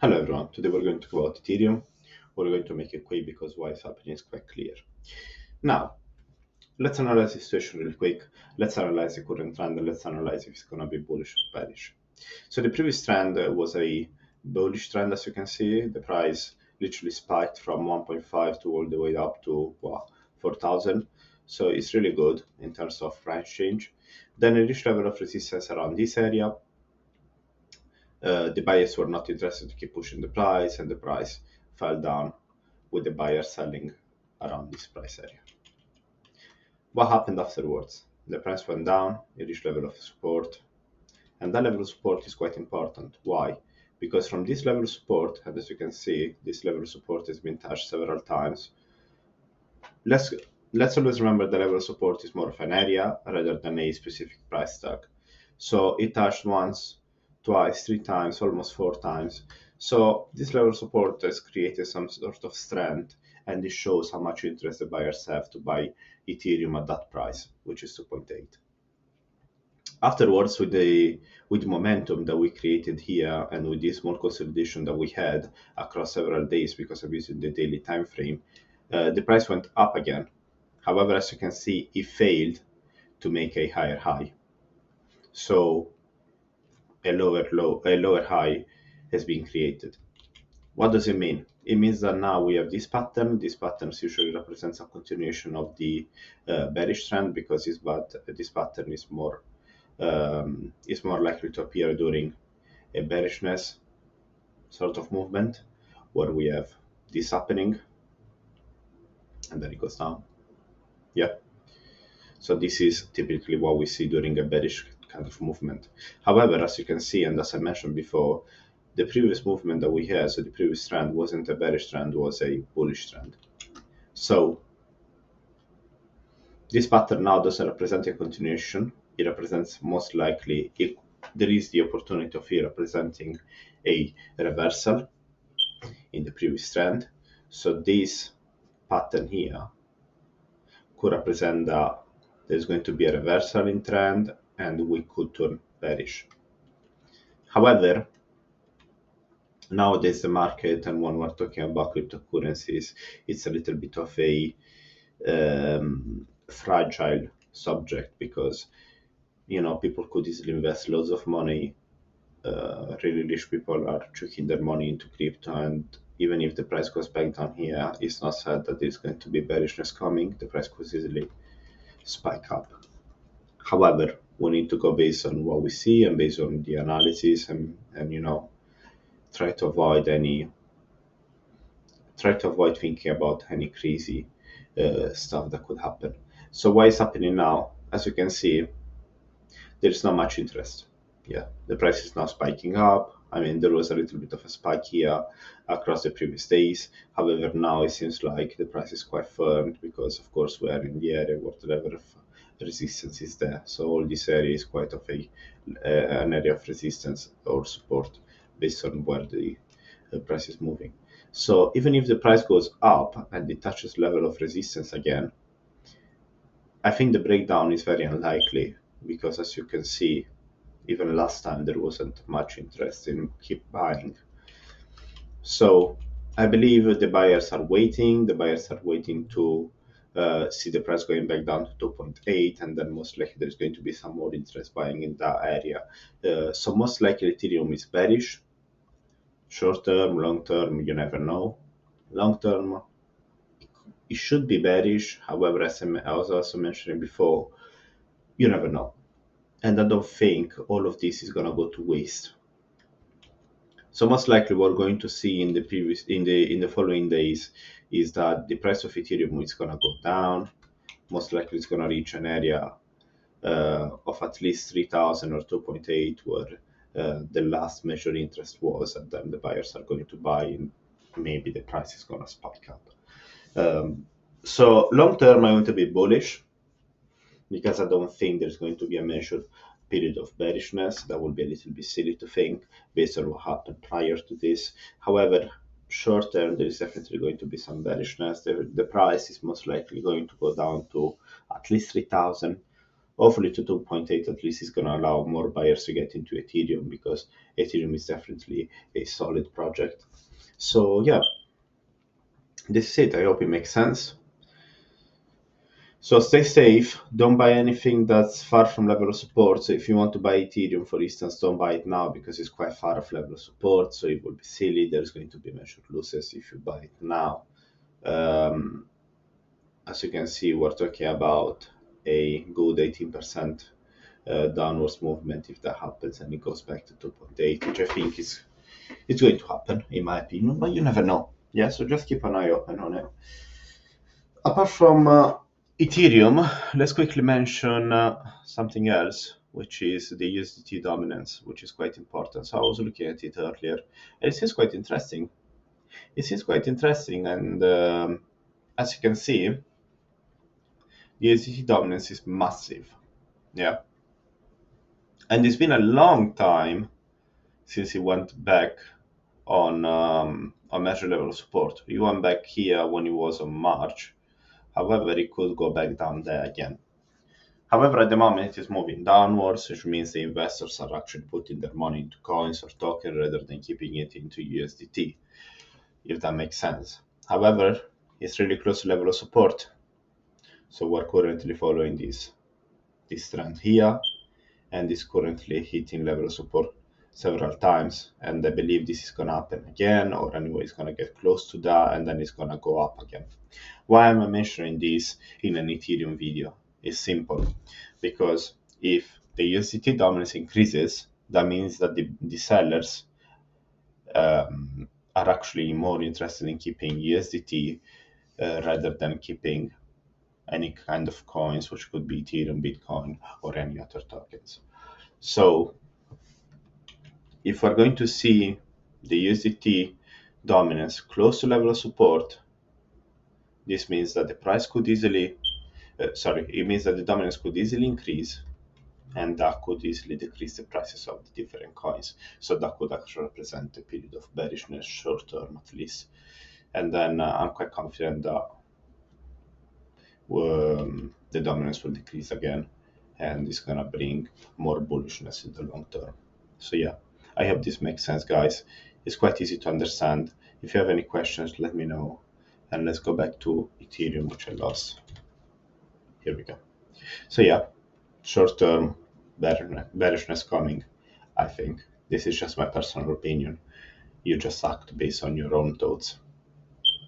Hello everyone, today we're going to talk about Ethereum. We're going to make it quick because why it's happening is quite clear. Now, let's analyze the situation real quick. Let's analyze the current trend and let's analyze if it's going to be bullish or bearish. So the previous trend was a bullish trend, as you can see. The price literally spiked from 1.5 to all the way up to 4,000. So it's really good in terms of price change. Then it reached level of resistance around this area. The buyers were not interested to keep pushing the price, and the price fell down with the buyer selling around this price area. What happened afterwards? The price went down, it reached level of support, and that level of support is quite important. Why? Because from this level of support, and as you can see, this level of support has been touched several times. Let's always remember the level of support is more of an area rather than a specific price tag. So it touched once, twice, three times, almost four times. So this level of support has created some sort of strength, and this shows how much interest the buyers have to buy Ethereum at that price, which is 2.8. Afterwards, with the momentum that we created here and with this small consolidation that we had across several days because of using the daily time frame, the price went up again. However, as you can see, it failed to make a higher high. So a lower high has been created. What does it mean? It means that now we have this pattern. This pattern usually represents a continuation of the bearish trend because this pattern is more likely to appear during a bearishness sort of movement where we have this happening and then it goes down. Yeah. So this is typically what we see during a bearish kind of movement. However, as you can see, and as I mentioned before, the previous movement that we had, so the previous trend wasn't a bearish trend, was a bullish trend. So this pattern now doesn't represent a continuation. It represents most likely, if there is the opportunity of it representing a reversal in the previous trend. So this pattern here could represent that there's going to be a reversal in trend and we could turn bearish. However, nowadays the market, and when we're talking about cryptocurrencies, it's a little bit of a fragile subject because people could easily invest loads of money. Really rich people are chucking their money into crypto, and even if the price goes back down here, it's not said that there's going to be bearishness coming. The price could easily spike up. However, we need to go based on what we see and based on the analysis and try to avoid thinking about any crazy stuff that could happen. So what is happening now? As you can see, there's not much interest. Yeah, the price is now spiking up. I mean, there was a little bit of a spike here across the previous days. However, now it seems like the price is quite firm because, of course, we are in the area where the level of resistance is there. So all this area is quite of an area of resistance or support based on where the price is moving. So even if the price goes up and it touches level of resistance again, I think the breakdown is very unlikely because, as you can see, even last time there wasn't much interest in keep buying. So I believe the buyers are waiting. The buyers are waiting to see the price going back down to 2.8, and then most likely there's going to be some more interest buying in that area. So most likely Ethereum is bearish. Short term, long term, you never know. Long term, it should be bearish. However, as I was also mentioning before, you never know. And I don't think all of this is gonna go to waste. So most likely what we're going to see in the following days is that the price of Ethereum is gonna go down. Most likely it's gonna reach an area of at least 3,000 or 2.8 where the last measured interest was, and then the buyers are going to buy and maybe the price is gonna spike up. So long term I want to be bullish because I don't think there's going to be a measured period of bearishness. That would be a little bit silly to think based on what happened prior to this. However, short term, there is definitely going to be some bearishness. The price is most likely going to go down to at least 3,000 hopefully to 2.8 at least is going to allow more buyers to get into Ethereum, because Ethereum is definitely a solid project. So yeah, this is it. I hope it makes sense. So stay safe. Don't buy anything that's far from level of support. So if you want to buy Ethereum, for instance, don't buy it now because it's quite far off level of support. So it will be silly. There's going to be measured losses if you buy it now. As you can see, we're talking about a good 18% downwards movement if that happens, and it goes back to 2.8, which I think is it's going to happen in my opinion, but you never know. Yeah, so just keep an eye open on it. Apart from Ethereum, let's quickly mention something else, which is the USDT dominance, which is quite important. So I was looking at it earlier, and it seems quite interesting. And as you can see, the USDT dominance is massive. Yeah, and it's been a long time since it went back on a measure level of support. It went back here when it was on March. However, it could go back down there again. However, at the moment, it is moving downwards, which means the investors are actually putting their money into coins or tokens rather than keeping it into USDT, if that makes sense. However, it's really close to level of support. So we're currently following this trend here, and is currently hitting level of support several times, and I believe this is going to happen again, or anyway it's going to get close to that, and then it's going to go up again. Why am I mentioning this in an Ethereum video? It's simple, because if the USDT dominance increases, that means that the sellers are actually more interested in keeping USDT rather than keeping any kind of coins, which could be Ethereum, Bitcoin, or any other tokens. So if we're going to see the USDT dominance close to level of support, this means that the price could easily, it means that the dominance could easily increase, and that could easily decrease the prices of the different coins. So that could actually represent a period of bearishness, short term at least. And then I'm quite confident that the dominance will decrease again, and it's going to bring more bullishness in the long term. So yeah, I hope this makes sense, guys. It's quite easy to understand. If you have any questions, let me know. And let's go back to Ethereum, which I lost. Here we go. So yeah, short-term bearishness coming, I think. This is just my personal opinion. You just act based on your own thoughts.